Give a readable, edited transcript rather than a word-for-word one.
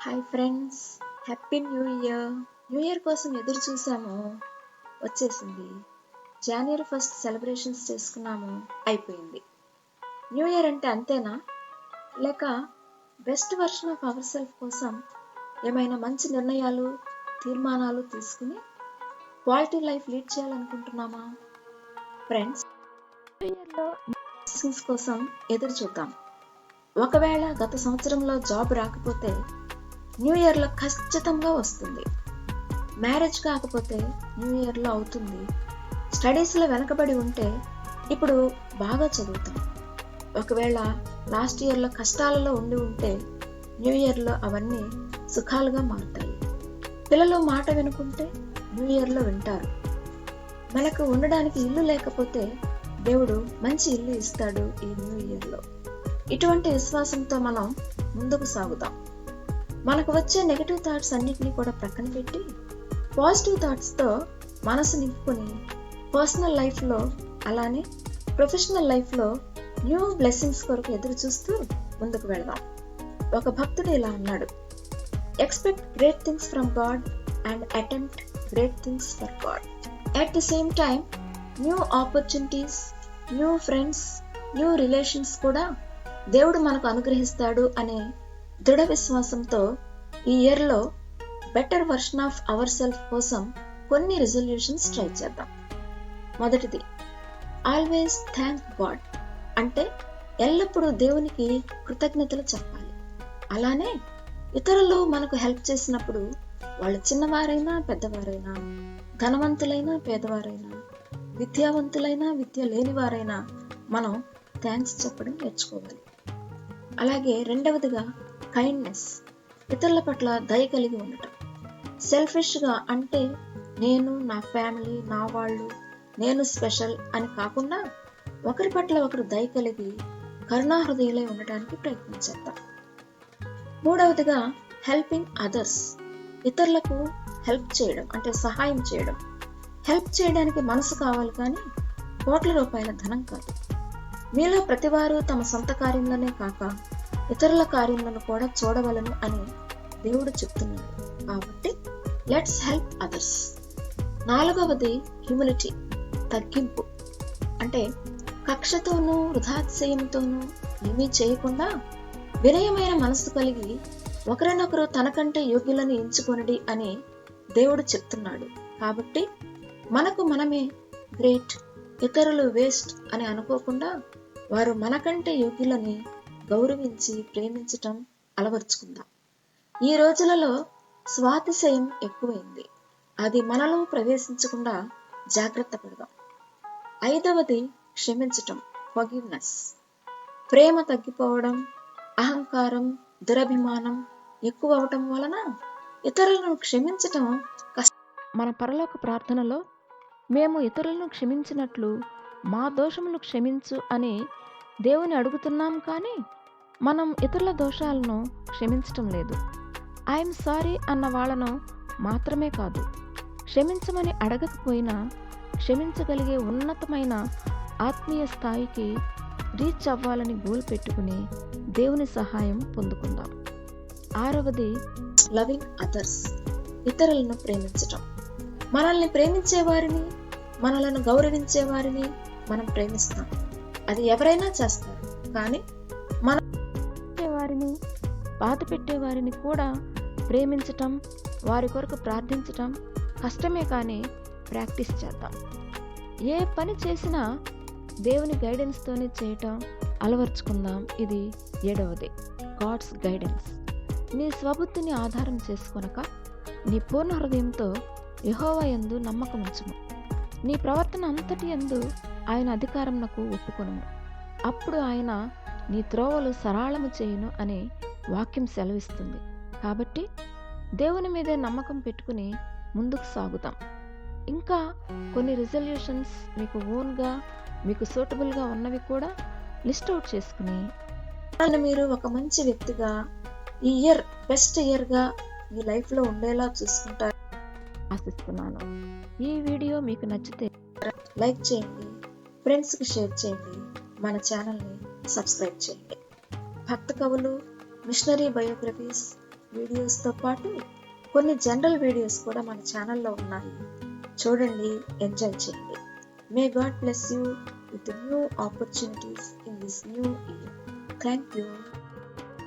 Hi friends, happy new year. New year కోసం ఎదురు చూసాము, వచ్చేసింది. జనవరి 1 సెలబ్రేషన్స్ చేసుకున్నాము, అయిపోయింది. న్యూ ఇయర్ అంటే అంతేనా, లేక best version of our self కోసం ఏమైనా మంచి నిర్ణయాలు, తీర్మానాలు తీసుకుని క్వాలిటీ లైఫ్ లీడ్ చేయాలనుకుంటున్నామా? ఫ్రెండ్స్, న్యూ ఇయర్లో బ్లెస్సింగ్స్ కోసం ఎదురు చూద్దాం. ఒకవేళ గత సంవత్సరంలో జాబ్ రాకపోతే న్యూ ఇయర్లో ఖచ్చితంగా వస్తుంది. మ్యారేజ్ కాకపోతే న్యూ ఇయర్లో అవుతుంది. స్టడీస్లో వెనకబడి ఉంటే ఇప్పుడు బాగా చదువుతాం. ఒకవేళ లాస్ట్ ఇయర్లో కష్టాలలో ఉండి ఉంటే న్యూ ఇయర్లో అవన్నీ సుఖాలుగా మారుతాయి. పిల్లలు మాట వినుకుంటే న్యూ ఇయర్లో వింటారు. మనకు ఉండడానికి ఇల్లు లేకపోతే దేవుడు మంచి ఇల్లు ఇస్తాడు ఈ న్యూ ఇయర్లో. ఇటువంటి విశ్వాసంతో మనం ముందుకు సాగుదాం. మనకు వచ్చే నెగటివ్ థాట్స్ అన్నిటినీ కూడా ప్రక్కన పెట్టి పాజిటివ్ థాట్స్తో మనసు నింపుకొని పర్సనల్ లైఫ్లో అలానే ప్రొఫెషనల్ లైఫ్లో న్యూ బ్లెస్సింగ్స్ కొరకు ఎదురు చూస్తూ ముందుకు వెళ్దాం. ఒక భక్తుడు ఇలా అన్నాడు, expect great things from God and attempt great things for God. At the same time new opportunities, new friends, new relations కూడా దేవుడు మనకు అనుగ్రహిస్తాడు అనే దృఢ విశ్వాసంతో ఈ ఇయర్లో better version of our self కోసం కొన్ని రిజల్యూషన్స్ ట్రై చేద్దాం. మొదటిది, ఆల్వేస్ థ్యాంక్ గాడ్. అంటే ఎల్లప్పుడూ దేవునికి కృతజ్ఞతలు చెప్పాలి. అలానే ఇతరులు మనకు హెల్ప్ చేసినప్పుడు వాళ్ళు చిన్నవారైనా పెద్దవారైనా, ధనవంతులైనా పేదవారైనా, విద్యావంతులైనా విద్య లేనివారైనా మనం థ్యాంక్స్ చెప్పడం నేర్చుకోవాలి. అలాగే రెండవదిగా కైండ్నెస్, ఇతరుల పట్ల దయ కలిగి ఉండటం. సెల్ఫిష్గా అంటే నేను, నా ఫ్యామిలీ, నా వాళ్ళు, నేను స్పెషల్ అని కాకుండా ఒకరి పట్ల ఒకరు దయ కలిగి కరుణాహృదయులై ఉండటానికి ప్రయత్నించేద్దాం. మూడవదిగా హెల్పింగ్ అదర్స్, ఇతరులకు హెల్ప్ చేయడం అంటే సహాయం చేయడం. హెల్ప్ చేయడానికి మనసు కావాలి కానీ కోట్ల రూపాయల ధనం కాదు. మీలో ప్రతివారు తమ సొంత కార్యంలోనే కాక ఇతరుల కార్యంలో కూడా చూడవలను అని దేవుడు చెప్తున్నాడు. కాబట్టి లెట్స్ హెల్ప్ అదర్స్. నాలుగవది హ్యూమిలిటీ, తగ్గింపు. అంటే కక్షతోనూ వృధాతిశయంతోనూ ఏమీ చేయకుండా వినయమైన మనసు కలిగి ఒకరినొకరు తనకంటే యోగ్యులను ఎంచుకొనడి అని దేవుడు చెప్తున్నాడు. కాబట్టి మనకు మనమే గ్రేట్, ఇతరులు వేస్ట్ అని అనుకోకుండా వారు మనకంటే యోగ్యులని గౌరవించి ప్రేమించటం అలవర్చుకుందాం. ఈ రోజులలో స్వాతిశయం ఎక్కువైంది, అది మనలో ప్రవేశించకుండా జాగ్రత్త పడదాం. ఐదవది క్షమించటం, ఫర్గివ్నెస్. ప్రేమ తగ్గిపోవడం, అహంకారం, దురభిమానం ఎక్కువ అవటం వలన ఇతరులను క్షమించటం కష్టం. మన పరలోక ప్రార్థనలో మేము ఇతరులను క్షమించినట్లు మా దోషములు క్షమించు అని దేవుని అడుగుతున్నాం, కానీ మనం ఇతరుల దోషాలను క్షమించటం లేదు. ఐఎమ్ సారీ అన్న వాళ్ళను మాత్రమే కాదు, క్షమించమని అడగకపోయినా క్షమించగలిగే ఉన్నతమైన ఆత్మీయ స్థాయికి రీచ్ అవ్వాలని గోల్ పెట్టుకుని దేవుని సహాయం పొందుకుందాం. ఆరవది లవింగ్ అదర్స్, ఇతరులను ప్రేమించటం. మనల్ని ప్రేమించే వారిని, మనలను గౌరవించే వారిని మనం ప్రేమిస్తాం. అది ఎవరైనా చేస్తారు, కానీ మన వారిని, బాధ పెట్టేవారిని కూడా ప్రేమించటం, వారి కొరకు ప్రార్థించటం కష్టమే, కానీ ప్రాక్టీస్ చేద్దాం. ఏ పని చేసినా దేవుని గైడెన్స్తోనే చేయటం అలవర్చుకుందాం. ఇది ఏడవది, గాడ్స్ గైడెన్స్. నీ స్వబుద్ధిని ఆధారం చేసుకొనక నీ పూర్ణ హృదయంతో యెహోవా యందు నమ్మకం ఉంచుము. నీ ప్రవర్తన అంతటి యందు ఆయన అధికారంనకు ఒప్పుకొనుము. అప్పుడు ఆయన నీ త్రోవలు సరళము చేయును అని వాక్యం సెలవిస్తుంది. కాబట్టి దేవుని మీదే నమ్మకం పెట్టుకుని ముందుకు సాగుతాం. ఇంకా కొన్ని రిజల్యూషన్స్ మీకు ఓన్గా, మీకు సూటబుల్గా ఉన్నవి కూడా లిస్ట్ అవుట్ చేసుకుని మీరు ఒక మంచి వ్యక్తిగా ఈ ఇయర్ బెస్ట్ ఇయర్గా మీ లైఫ్లో ఉండేలా చూసుకుంటారు ఆశిస్తున్నాను. ఈ వీడియో మీకు నచ్చితే లైక్ చేయండి, ఫ్రెండ్స్కి షేర్ చేయండి, మన ఛానల్ని సబ్స్క్రైబ్ చేయండి. భక్త కవులు, మిషనరీ బయోగ్రఫీస్, వీడియోస్తో పాటు కొన్ని జనరల్ వీడియోస్ కూడా మన ఛానల్లో ఉన్నాయి. చూడండి, ఎంజాయ్ చేయండి. May God bless you with new opportunities in this new year. Thank you.